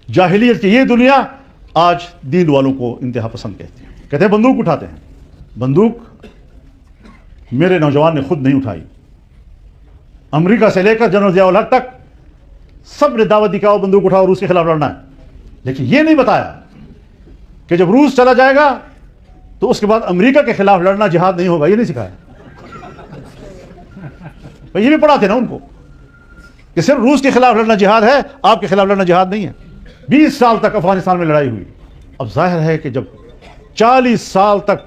जाहिलियत की ये दुनिया आज दीन वालों को इंतहा पसंद कहती है। कहते हैं बंदूक उठाते हैं। बंदूक मेरे नौजवान ने खुद नहीं उठाई। अमेरिका से लेकर जनरल ज़िया उल हक तक सब ने दावत दी कि आओ बंदूक उठाओ, रूस के खिलाफ लड़ना है। लेकिन ये नहीं बताया कि जब रूस चला जाएगा तो उसके बाद अमेरिका के खिलाफ लड़ना जिहाद नहीं होगा। ये नहीं सिखाया। ये भी पढ़ाते ना उनको कि सिर्फ रूस के खिलाफ लड़ना जिहाद है, आपके खिलाफ लड़ना जिहाद नहीं है। 20 साल तक अफगानिस्तान में लड़ाई हुई। अब जाहिर है कि जब 40 साल तक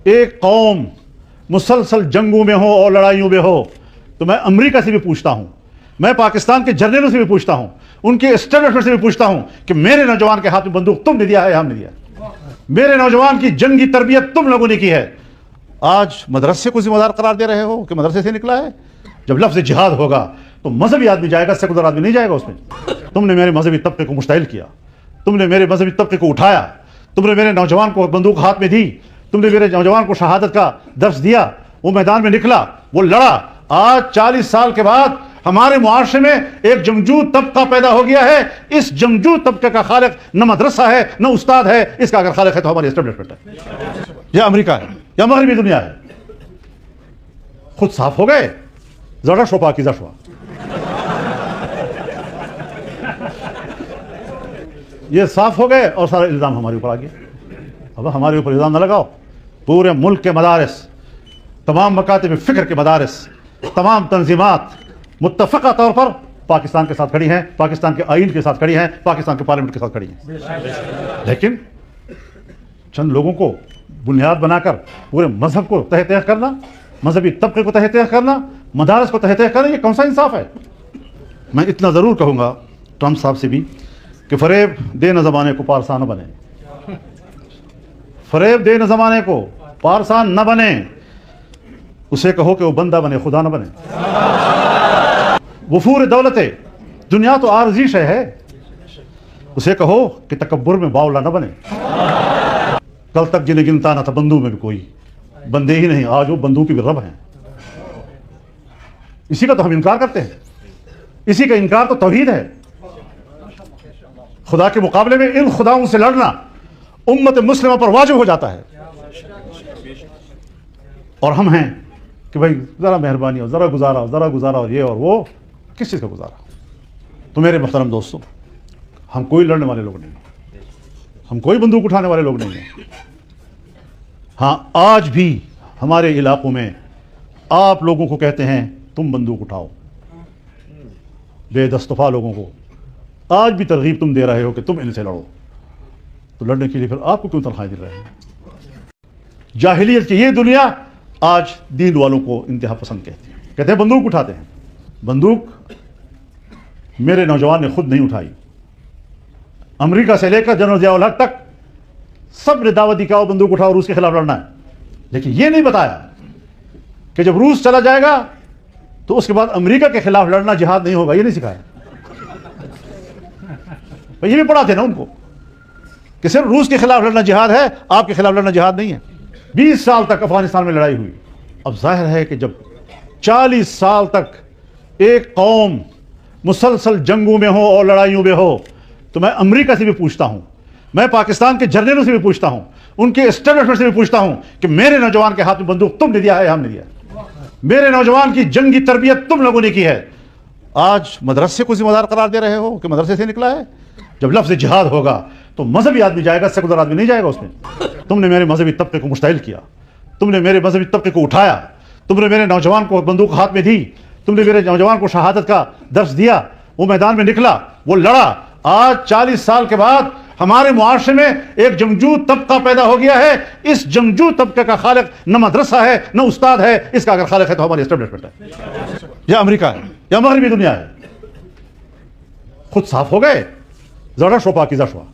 एक कौम मुसलसल जंगों में हो और लड़ाइयों में हो, तो मैं अमेरिका से भी पूछता हूं, मैं पाकिस्तान के जनरलों से भी पूछता हूं, उनके एस्टेब्लिशमेंट से भी पूछता हूं कि मेरे नौजवान के हाथ में बंदूक तुमने दिया है, हमने दिया? मेरे नौजवान की जंगी तरबियत तुम लोगों ने की है। आज मदरसे को जिम्मेदार करार दे रहे हो कि मदरसे से निकला है। जब लफ्ज़ जिहाद होगा तो मजहबी आदमी जाएगा, सेकुलर आदमी नहीं जाएगा उसमें। तुमने मेरे मजहबी तबके को मुश्तइल किया, तुमने मेरे मजहबी तबके को उठाया, तुमने मेरे नौजवान को बंदूक हाथ में दी, तुमने मेरे नौजवान को शहादत का दर्स दिया, वो मैदान में निकला, वो लड़ा। आज 40 साल के बाद हमारे मुआशरे में एक जंगजू तबका पैदा हो गया है। इस जंगजू तबके का खालिक न मदरसा है न उस्ताद है, इसका अगर खालिक है तो हमारी एस्टेब्लिशमेंट है, या अमेरिका है या मगरबी दुनिया है। खुद साफ हो गए, जरा शोपा की जशवा। ये साफ हो गए और सारा इल्ज़ाम हमारे ऊपर आ गया। अब हमारे ऊपर इल्ज़ाम न लगाओ। पूरे मुल्क के मदारिस, तमाम मकातिब फ़िक्र के मदारिस, तमाम तंजीमात मुत्तफ़क़ा तौर पर पाकिस्तान के साथ खड़ी हैं, पाकिस्तान के आइन के साथ खड़ी हैं, पाकिस्तान के पार्लियामेंट के साथ खड़ी हैं। लेकिन चंद लोगों को बुनियाद बनाकर पूरे मजहब को तह तह करना, मजहबी तबके को तह तह करना, मदारस को तह तह करना, ये कौन सा इंसाफ है? मैं इतना ज़रूर कहूँगा ट्रम्प साहब से भी कि फ़रेब दे न ज़माने को पारसान न बने। फ़रेब दे न ज़माने को पारसान न बने। उसे कहो कि वो बंदा बने, खुदा न बने। वफूर दौलत दुनिया तो आरज़ी शय है। उसे कहो कि तकब्बुर में बावला न बने। कल तक जिन्हें गिनता न था बंदू में भी कोई, बंदे ही नहीं, आज वो बंदूक की भी रब हैं। इसी का तो हम इनकार करते हैं। इसी का इनकार तो तौहीद है। खुदा के मुकाबले में इन खुदाओं से लड़ना उम्मत मुस्लिमा पर वाजिब हो जाता है। और हम हैं कि भाई ज़रा मेहरबानी हो, ज़रा गुजारा हो, ये और वो। किस चीज़ का गुजारा? तो मेरे मोहतरम दोस्तों, हम कोई लड़ने वाले लोग नहीं, हम कोई बंदूक उठाने वाले लोग नहीं हैं। हाँ, आज भी हमारे इलाकों में आप लोगों को कहते हैं तुम बंदूक उठाओ। बेदस्तफा लोगों को आज भी तरगीब तुम दे रहे हो कि तुम इनसे लड़ो। तो लड़ने के लिए फिर आपको क्यों तनख्वाहें दे रहे हैं? जाहिलियत की ये दुनिया आज दीन वालों को इंतहा पसंद कहती है। कहते हैं बंदूक उठाते हैं। बंदूक मेरे नौजवान ने खुद नहीं उठाई। अमेरिका से लेकर जनरल ज़िया उल हक तक सब ने दावत दी कि आओ बंदूक उठाओ, रूस के खिलाफ लड़ना है। लेकिन ये नहीं बताया कि जब रूस चला जाएगा तो उसके बाद अमेरिका के खिलाफ लड़ना जिहाद नहीं होगा। ये नहीं सिखाया। ये भी पढ़ाते ना उनको कि सिर्फ रूस के खिलाफ लड़ना जिहाद है, आपके खिलाफ लड़ना जिहाद नहीं है। 20 साल तक अफगानिस्तान में लड़ाई हुई। अब जाहिर है कि जब 40 साल तक एक कौम मुसलसल जंगों में हो और लड़ाइयों में हो, तो मैं अमेरिका से भी पूछता हूं, मैं पाकिस्तान के जनरलों से भी पूछता हूं, उनके एस्टेब्लिशमेंट से भी पूछता हूं कि मेरे नौजवान के हाथ में बंदूक तुमने दिया है, हमने दिया? मेरे नौजवान की जंगी तरबियत तुम लोगों ने की है। आज मदरसे को जिम्मेदार करार दे रहे हो कि मदरसे से निकला है। जब लफ्ज़ जिहाद होगा तो मजहबी आदमी जाएगा, सेकुलर आदमी नहीं जाएगा उसमें। तुमने मेरे मजहबी तबके को मुश्तइल किया, तुमने मेरे मजहबी तबके को उठाया, तुमने मेरे नौजवान को बंदूक हाथ में दी, तुमने मेरे नौजवान को शहादत का दर्स दिया, वो मैदान में निकला, वो लड़ा। आज 40 साल के बाद हमारे मुआशरे में एक जंगजू तबका पैदा हो गया है। इस जंगजू तबके का खालिक न मदरसा है न उस्ताद है, इसका अगर खालिक है तो हमारी एस्टेब्लिशमेंट है, या अमेरिका है या मगरबी दुनिया है। खुद साफ हो गए, जरा शोपा की जशवा।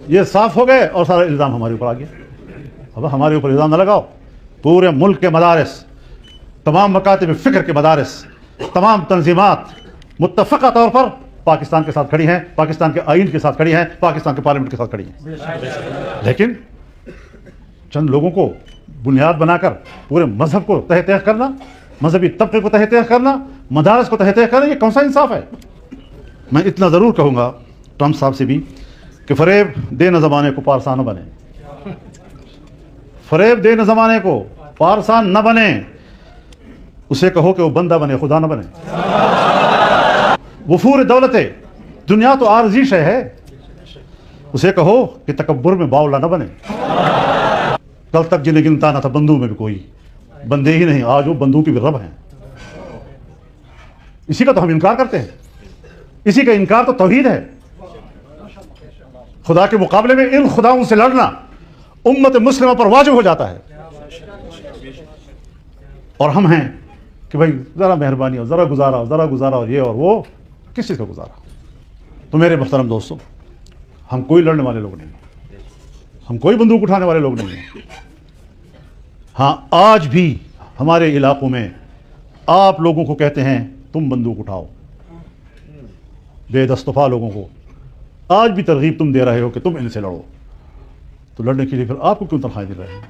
ये साफ हो गए और सारा इल्ज़ाम हमारे ऊपर आ गया। अब हमारे ऊपर इल्ज़ाम न लगाओ। पूरे मुल्क के मदारिस, तमाम मकातिब फ़िक्र के मदारिस, तमाम तंजीमात मुत्तफ़क़ा तौर पर पाकिस्तान के साथ खड़ी हैं, पाकिस्तान के आइन के साथ खड़ी हैं, पाकिस्तान के पार्लियामेंट के साथ खड़ी हैं। लेकिन चंद लोगों को बुनियाद बनाकर पूरे मजहब को तह तह करना, मजहबी तबके को तह तह करना, मदारस को तहत करें, ये कौन सा इंसाफ है। मैं इतना ज़रूर कहूँगा ट्रम्प साहब से भी कि फ़रेब दे न ज़माने को पारसा न बने, फ़रेब दे न ज़माने को पारसा न बने, उसे कहो कि वो बंदा बने, खुदा न बने। वफूर दौलत दुनिया तो आरजी शय है, उसे कहो कि तकब्बुर में बावला न बने। कल तक जिन्हें गिनता ना था बंदू में भी कोई, बंदे ही नहीं, आज वो बंदू की भी रब हैं। इसी का तो हम इनकार करते हैं, इसी का इनकार तो तौहीद है। खुदा के मुकाबले में इन खुदाओं से लड़ना उम्मत मुस्लिमा पर वाजिब हो जाता है। और हम हैं कि भाई ज़रा मेहरबानी हो, ज़रा गुजारा हो, ये और वो, किस चीज़ का गुजारा। तो मेरे मुहतरम दोस्तों, हम कोई लड़ने वाले लोग नहीं हैं, हम कोई बंदूक उठाने वाले लोग नहीं हैं। हाँ, आज भी हमारे इलाकों में आप लोगों को कहते हैं तुम बंदूक उठाओ, बेदस्तफा लोगों को आज भी तरगीब तुम दे रहे हो कि तुम इनसे लड़ो, तो लड़ने के लिए फिर आपको क्यों तनख्वाहें दे रहे हैं।